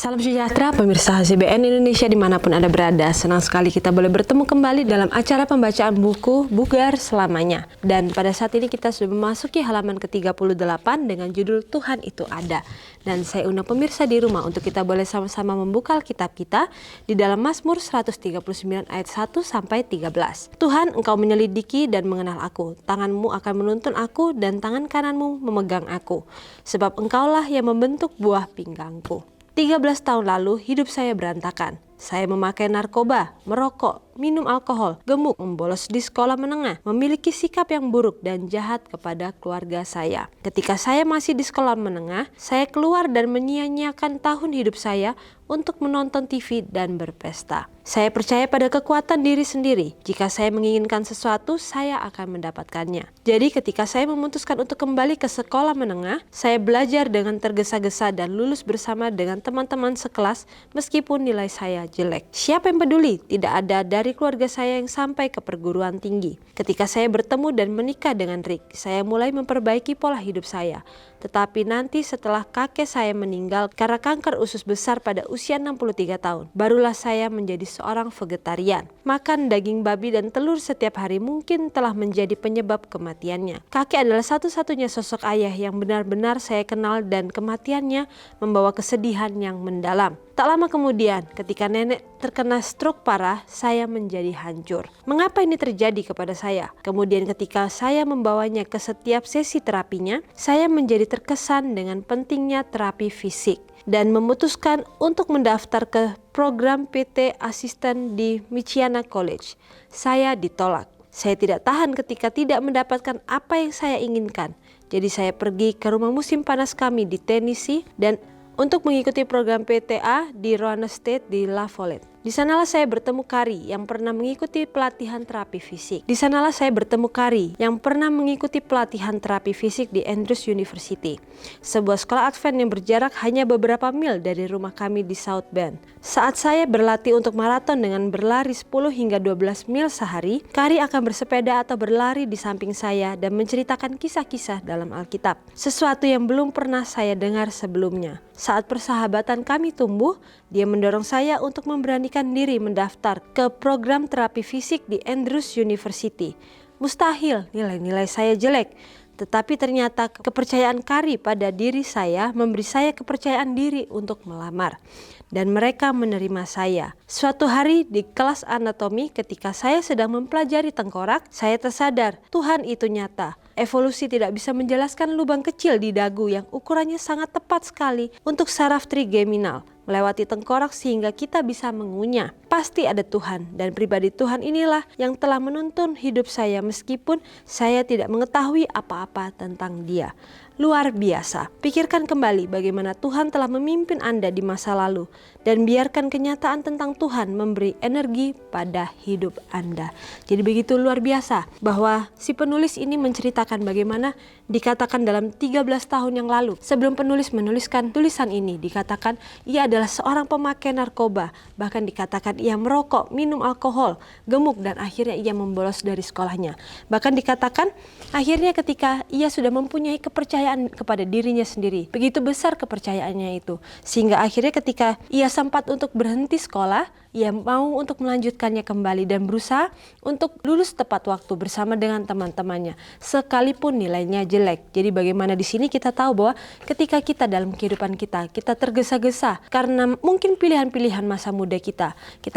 Salam sejahtera pemirsa HCBN Indonesia dimanapun Anda berada. Senang sekali kita boleh bertemu kembali dalam acara pembacaan buku Bugar Selamanya. Dan pada saat ini kita sudah memasuki halaman ke-38 dengan judul Tuhan Itu Ada. Dan saya undang pemirsa di rumah untuk kita boleh sama-sama membuka Alkitab kita di dalam Mazmur 139 ayat 1 sampai 13. Tuhan, Engkau menyelidiki dan mengenal aku. Tanganmu akan menuntun aku dan tangan kananmu memegang aku. Sebab Engkaulah yang membentuk buah pinggangku. 13 tahun lalu hidup saya berantakan. Saya memakai narkoba, merokok, minum alkohol, gemuk, membolos di sekolah menengah, memiliki sikap yang buruk dan jahat kepada keluarga saya. Ketika saya masih di sekolah menengah, saya keluar dan menyia-nyiakan tahun hidup saya untuk menonton TV dan berpesta. Saya percaya pada kekuatan diri sendiri. Jika saya menginginkan sesuatu, saya akan mendapatkannya. Jadi ketika saya memutuskan untuk kembali ke sekolah menengah, saya belajar dengan tergesa-gesa dan lulus bersama dengan teman-teman sekelas meskipun nilai saya jelek. Siapa yang peduli? Tidak ada dari keluarga saya yang sampai ke perguruan tinggi. Ketika saya bertemu dan menikah dengan Rick, saya mulai memperbaiki pola hidup saya. Tetapi nanti setelah kakek saya meninggal karena kanker usus besar pada usia 63 tahun, barulah saya menjadi seorang vegetarian. Makan daging babi dan telur setiap hari mungkin telah menjadi penyebab kematiannya. Kakek adalah satu-satunya sosok ayah yang benar-benar saya kenal dan kematiannya membawa kesedihan yang mendalam. Tak lama kemudian, ketika nenek terkena stroke parah, saya menjadi hancur. Mengapa ini terjadi kepada saya? Kemudian ketika saya membawanya ke setiap sesi terapinya, saya menjadi terkesan dengan pentingnya terapi fisik dan memutuskan untuk mendaftar ke program PT Asisten di Michiana College. Saya ditolak. Saya tidak tahan ketika tidak mendapatkan apa yang saya inginkan. Jadi saya pergi ke rumah musim panas kami di Tennessee dan untuk mengikuti program PTA di Roanoke State di La Follette. Di sanalah saya bertemu Kari yang pernah mengikuti pelatihan terapi fisik. Di Andrews University, sebuah sekolah Advent yang berjarak hanya beberapa mil dari rumah kami di South Bend. Saat saya berlatih untuk maraton dengan berlari 10 hingga 12 mil sehari, Kari akan bersepeda atau berlari di samping saya dan menceritakan kisah-kisah dalam Alkitab. Sesuatu yang belum pernah saya dengar sebelumnya. Saat persahabatan kami tumbuh, dia mendorong saya untuk memberanikan diri mendaftar ke program terapi fisik di Andrews University. Mustahil, nilai-nilai saya jelek. Tetapi ternyata kepercayaan Kari pada diri saya memberi saya kepercayaan diri untuk melamar. Dan mereka menerima saya. Suatu hari di kelas anatomi ketika saya sedang mempelajari tengkorak, saya tersadar Tuhan itu nyata. Evolusi tidak bisa menjelaskan lubang kecil di dagu yang ukurannya sangat tepat sekali untuk saraf trigeminal melewati tengkorak sehingga kita bisa mengunyah. Pasti ada Tuhan, dan pribadi Tuhan inilah yang telah menuntun hidup saya meskipun saya tidak mengetahui apa-apa tentang Dia. Luar biasa. Pikirkan kembali bagaimana Tuhan telah memimpin Anda di masa lalu dan biarkan kenyataan tentang Tuhan memberi energi pada hidup Anda. Jadi begitu luar biasa bahwa si penulis ini menceritakan bagaimana dikatakan dalam 13 tahun yang lalu sebelum penulis menuliskan tulisan ini, dikatakan ia adalah seorang pemakai narkoba, bahkan dikatakan ia merokok, minum alkohol, gemuk, dan akhirnya ia membolos dari sekolahnya. Bahkan dikatakan akhirnya ketika ia sudah mempunyai kepercayaan kepada dirinya sendiri, begitu besar kepercayaannya itu, sehingga akhirnya ketika ia sempat untuk berhenti sekolah, ia mau untuk melanjutkannya kembali dan berusaha untuk lulus tepat waktu bersama dengan teman-temannya, sekalipun nilainya jelek. Jadi bagaimana di sini kita tahu bahwa ketika kita dalam kehidupan kita tergesa-gesa karena mungkin pilihan-pilihan masa muda kita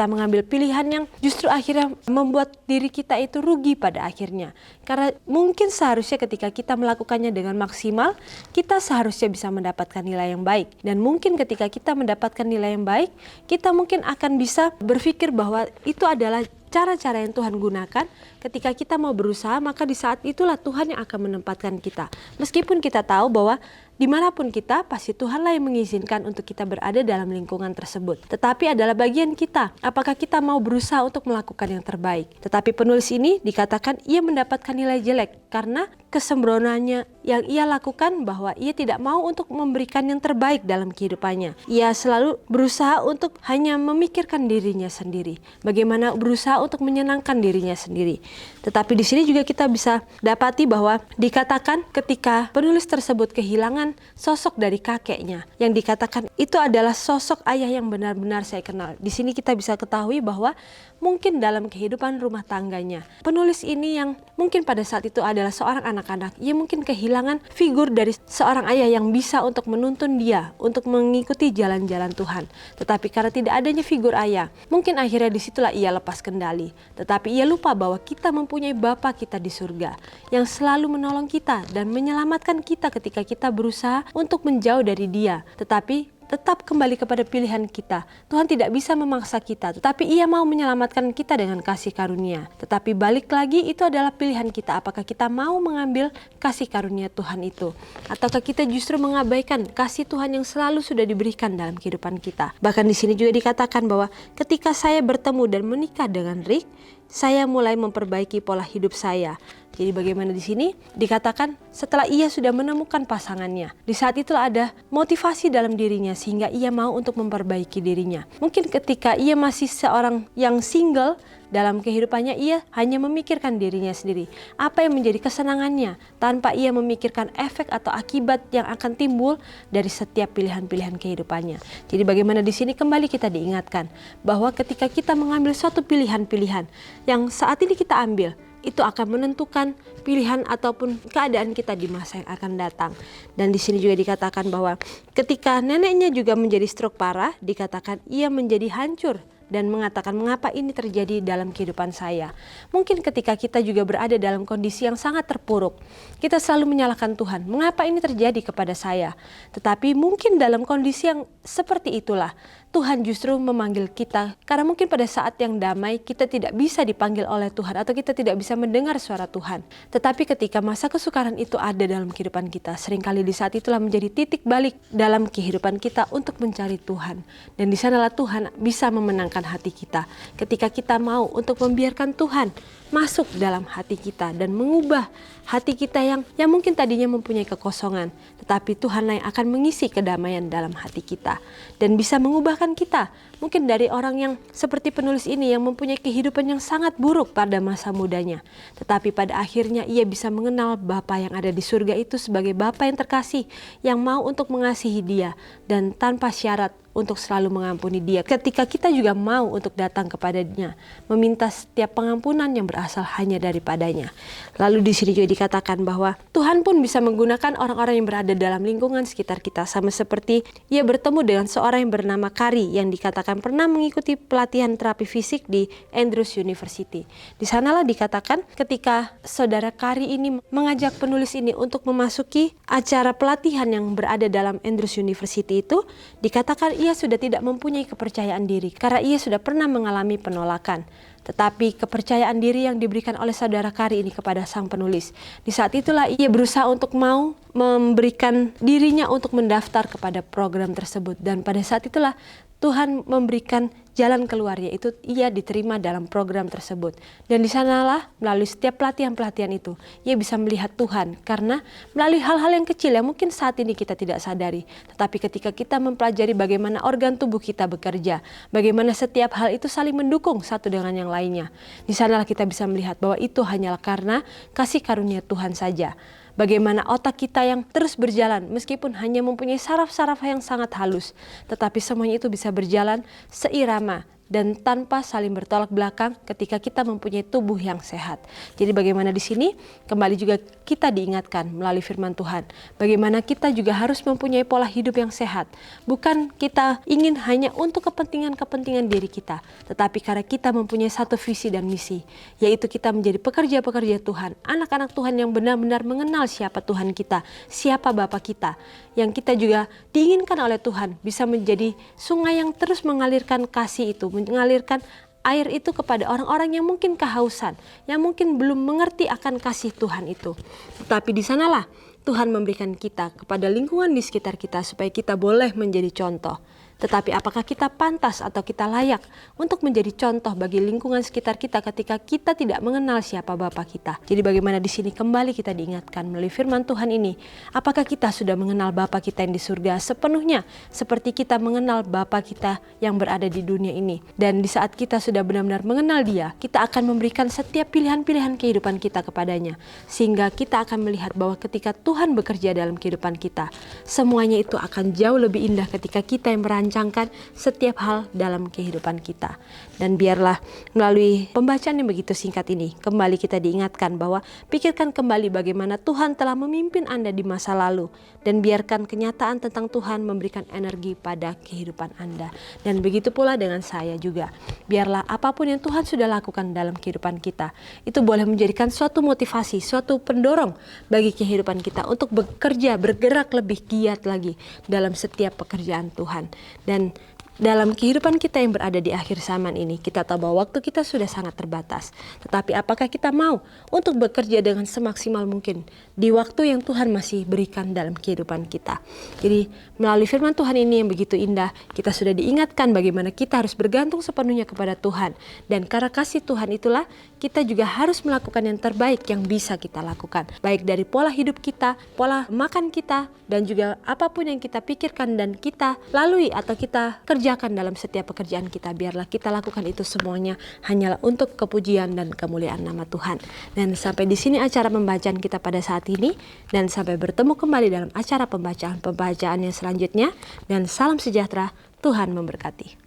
mengambil pilihan yang justru akhirnya membuat diri kita itu rugi pada akhirnya. Karena mungkin seharusnya ketika kita melakukannya dengan maksimal, kita seharusnya bisa mendapatkan nilai yang baik. Dan mungkin ketika kita mendapatkan nilai yang baik, kita mungkin akan bisa berpikir bahwa itu adalah cara-cara yang Tuhan gunakan. Ketika kita mau berusaha, maka di saat itulah Tuhan yang akan menempatkan kita. Meskipun kita tahu bahwa dimanapun kita, pasti Tuhanlah yang mengizinkan untuk kita berada dalam lingkungan tersebut. Tetapi adalah bagian kita, apakah kita mau berusaha untuk melakukan yang terbaik. Tetapi penulis ini dikatakan ia mendapatkan nilai jelek karena kesembronoannya yang ia lakukan, bahwa ia tidak mau untuk memberikan yang terbaik dalam kehidupannya. Ia selalu berusaha untuk hanya memikirkan dirinya sendiri. Bagaimana berusaha untuk menyenangkan dirinya sendiri. Tetapi di sini juga kita bisa dapati bahwa dikatakan ketika penulis tersebut kehilangan sosok dari kakeknya, yang dikatakan itu adalah sosok ayah yang benar-benar saya kenal. Di sini kita bisa ketahui bahwa mungkin dalam kehidupan rumah tangganya, penulis ini yang mungkin pada saat itu adalah seorang anak-anak, ia mungkin kehilangan figur dari seorang ayah yang bisa untuk menuntun dia untuk mengikuti jalan-jalan Tuhan. Tetapi karena tidak adanya figur ayah, mungkin akhirnya disitulah ia lepas kendali. Tetapi ia lupa bahwa kita mempunyai Bapa kita di surga yang selalu menolong kita dan menyelamatkan kita ketika kita berusaha untuk menjauh dari Dia. Tetapi tetap kembali kepada pilihan kita. Tuhan tidak bisa memaksa kita, tetapi Ia mau menyelamatkan kita dengan kasih karunia. Tetapi balik lagi, itu adalah pilihan kita. Apakah kita mau mengambil kasih karunia Tuhan itu, ataukah kita justru mengabaikan kasih Tuhan yang selalu sudah diberikan dalam kehidupan kita. Bahkan di sini juga dikatakan bahwa ketika saya bertemu dan menikah dengan Rick, saya mulai memperbaiki pola hidup saya. Jadi bagaimana di sini dikatakan setelah ia sudah menemukan pasangannya, di saat itulah ada motivasi dalam dirinya sehingga ia mau untuk memperbaiki dirinya. Mungkin ketika ia masih seorang yang single, dalam kehidupannya ia hanya memikirkan dirinya sendiri, apa yang menjadi kesenangannya, tanpa ia memikirkan efek atau akibat yang akan timbul dari setiap pilihan-pilihan kehidupannya. Jadi bagaimana di sini kembali kita diingatkan bahwa ketika kita mengambil suatu pilihan-pilihan yang saat ini kita ambil, itu akan menentukan pilihan ataupun keadaan kita di masa yang akan datang. Dan di sini juga dikatakan bahwa ketika neneknya juga menjadi stroke parah, dikatakan ia menjadi hancur dan mengatakan mengapa ini terjadi dalam kehidupan saya. Mungkin ketika kita juga berada dalam kondisi yang sangat terpuruk, kita selalu menyalahkan Tuhan, mengapa ini terjadi kepada saya. Tetapi mungkin dalam kondisi yang seperti itulah Tuhan justru memanggil kita, karena mungkin pada saat yang damai kita tidak bisa dipanggil oleh Tuhan atau kita tidak bisa mendengar suara Tuhan. Tetapi ketika masa kesukaran itu ada dalam kehidupan kita, seringkali di saat itulah menjadi titik balik dalam kehidupan kita untuk mencari Tuhan. Dan di sanalah Tuhan bisa memenangkan hati kita. Ketika kita mau untuk membiarkan Tuhan masuk dalam hati kita dan mengubah hati kita yang mungkin tadinya mempunyai kekosongan, tetapi Tuhanlah yang akan mengisi kedamaian dalam hati kita dan bisa mengubahkan kita. Mungkin dari orang yang seperti penulis ini yang mempunyai kehidupan yang sangat buruk pada masa mudanya, tetapi pada akhirnya ia bisa mengenal Bapa yang ada di surga itu sebagai Bapa yang terkasih, yang mau untuk mengasihi dia dan tanpa syarat untuk selalu mengampuni dia. Ketika kita juga mau untuk datang kepadanya, meminta setiap pengampunan yang berasal hanya daripadanya. Lalu di sini juga dikatakan bahwa Tuhan pun bisa menggunakan orang-orang yang berada dalam lingkungan sekitar kita, sama seperti ia bertemu dengan seorang yang bernama Kari yang dikatakan pernah mengikuti pelatihan terapi fisik di Andrews University. Di sanalah dikatakan ketika saudara Kari ini mengajak penulis ini untuk memasuki acara pelatihan yang berada dalam Andrews University itu, dikatakan ia sudah tidak mempunyai kepercayaan diri karena ia sudah pernah mengalami penolakan. Tetapi kepercayaan diri yang diberikan oleh saudara Kari ini kepada sang penulis, di saat itulah ia berusaha untuk mau memberikan dirinya untuk mendaftar kepada program tersebut. Dan pada saat itulah Tuhan memberikan jalan keluar, yaitu ia diterima dalam program tersebut. Dan di sanalah melalui setiap pelatihan-pelatihan itu ia bisa melihat Tuhan, karena melalui hal-hal yang kecil yang mungkin saat ini kita tidak sadari, tetapi ketika kita mempelajari bagaimana organ tubuh kita bekerja, bagaimana setiap hal itu saling mendukung satu dengan yang lainnya, di sanalah kita bisa melihat bahwa itu hanyalah karena kasih karunia Tuhan saja. Bagaimana otak kita yang terus berjalan meskipun hanya mempunyai saraf-saraf yang sangat halus, tetapi semuanya itu bisa berjalan seirama dan tanpa saling bertolak belakang ketika kita mempunyai tubuh yang sehat. Jadi bagaimana di sini kembali juga kita diingatkan melalui firman Tuhan, bagaimana kita juga harus mempunyai pola hidup yang sehat. Bukan kita ingin hanya untuk kepentingan-kepentingan diri kita, tetapi karena kita mempunyai satu visi dan misi, yaitu kita menjadi pekerja-pekerja Tuhan, anak-anak Tuhan yang benar-benar mengenal siapa Tuhan kita, siapa Bapa kita, yang kita juga diinginkan oleh Tuhan bisa menjadi sungai yang terus mengalirkan kasih itu, mengalirkan air itu kepada orang-orang yang mungkin kehausan, yang mungkin belum mengerti akan kasih Tuhan itu. Tetapi di sanalah Tuhan memberikan kita kepada lingkungan di sekitar kita supaya kita boleh menjadi contoh. tetapi apakah kita pantas atau kita layak untuk menjadi contoh bagi lingkungan sekitar kita ketika kita tidak mengenal siapa Bapa kita. Jadi bagaimana di sini kembali kita diingatkan melalui firman Tuhan ini, apakah kita sudah mengenal Bapa kita yang di surga sepenuhnya seperti kita mengenal Bapa kita yang berada di dunia ini. Dan di saat kita sudah benar-benar mengenal Dia, kita akan memberikan setiap pilihan-pilihan kehidupan kita kepadanya, sehingga kita akan melihat bahwa ketika Tuhan bekerja dalam kehidupan kita, semuanya itu akan jauh lebih indah ketika kita yang merancangkan setiap hal dalam kehidupan kita. Dan biarlah melalui pembacaan yang begitu singkat ini, kembali kita diingatkan bahwa pikirkan kembali bagaimana Tuhan telah memimpin Anda di masa lalu, dan biarkan kenyataan tentang Tuhan memberikan energi pada kehidupan Anda. Dan begitu pula dengan saya juga. Biarlah apapun yang Tuhan sudah lakukan dalam kehidupan kita, itu boleh menjadikan suatu motivasi, suatu pendorong bagi kehidupan kita untuk bekerja, bergerak lebih giat lagi dalam setiap pekerjaan Tuhan. Dan dalam kehidupan kita yang berada di akhir zaman ini, kita tahu bahwa waktu kita sudah sangat terbatas. Tetapi apakah kita mau untuk bekerja dengan semaksimal mungkin di waktu yang Tuhan masih berikan dalam kehidupan kita? Jadi melalui firman Tuhan ini yang begitu indah, kita sudah diingatkan bagaimana kita harus bergantung sepenuhnya kepada Tuhan. Dan karena kasih Tuhan itulah kita juga harus melakukan yang terbaik yang bisa kita lakukan. Baik dari pola hidup kita, pola makan kita, dan juga apapun yang kita pikirkan dan kita lalui atau kita kerjakan dalam setiap pekerjaan kita, biarlah kita lakukan itu semuanya hanyalah untuk kepujian dan kemuliaan nama Tuhan. Dan sampai di sini acara pembacaan kita pada saat ini, dan sampai bertemu kembali dalam acara pembacaan yang selanjutnya, dan salam sejahtera, Tuhan memberkati.